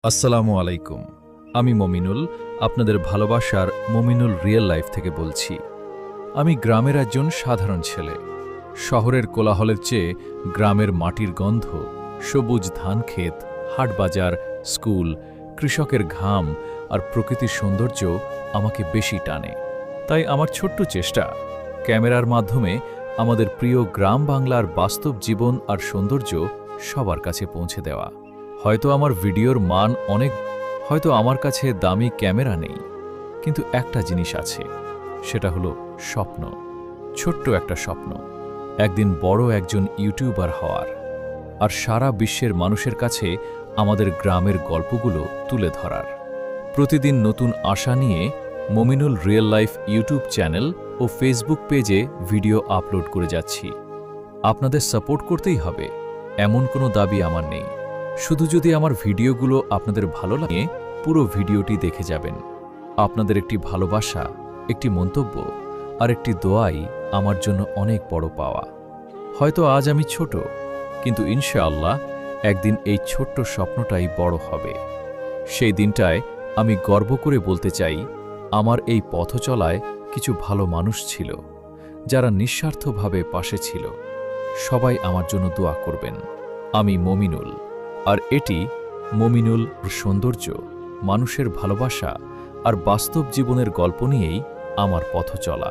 আসসালামু আলাইকুম। আমি মমিনুল, আপনাদের ভালোবাসার মমিনুল রিয়েল লাইফ থেকে বলছি। আমি গ্রামের একজন সাধারণ ছেলে। শহরের কোলাহলের চেয়ে গ্রামের মাটির গন্ধ, সবুজ ধানক্ষেত, হাটবাজার, স্কুল, কৃষকের ঘাম আর প্রকৃতির সৌন্দর্য আমাকে বেশি টানে। তাই আমার ছোট্ট চেষ্টা, ক্যামেরার মাধ্যমে আমাদের প্রিয় গ্রাম বাংলার বাস্তব জীবন আর সৌন্দর্য সবার কাছে পৌঁছে দেওয়া। হয়তো আমার ভিডিওর মান হয়তো আমার কাছে দামি ক্যামেরা নেই, কিন্তু একটা জিনিস আছে, সেটা হলো স্বপ্ন। ছোট্ট একটা স্বপ্ন, একদিন বড় একজন ইউটিউবার হওয়ার, আর সারা বিশ্বের মানুষের কাছে আমাদের গ্রামের গল্পগুলো তুলে ধরার। প্রতিদিন নতুন আশা নিয়ে Mominul real life YouTube channel ও ফেসবুক পেজে ভিডিও আপলোড করে যাচ্ছি। আপনাদের সাপোর্ট করতেই হবে, এমন কোনো দাবি আমার নেই। শুধু যদি আমার ভিডিওগুলো আপনাদের ভালো লাগে, পুরো ভিডিওটি দেখে যাবেন। আপনাদের একটি ভালোবাসা, একটি মন্তব্য আর একটি দোয়াই আমার জন্য অনেক বড় পাওয়া। হয়তো আজ আমি ছোট, কিন্তু ইনশাআল্লাহ একদিন এই ছোট্ট স্বপ্নটাই বড় হবে। সেই দিনটায় আমি গর্ব করে বলতে চাই, আমার এই পথ চলায় কিছু ভালো মানুষ ছিল, যারা নিঃস্বার্থভাবে পাশে ছিল। সবাই আমার জন্য দোয়া করবেন। আমি মমিনুল, আর এটি মমিনুল সৌন্দর্য, মানুষের ভালোবাসা আর বাস্তব জীবনের গল্প নিয়েই আমার পথ চলা।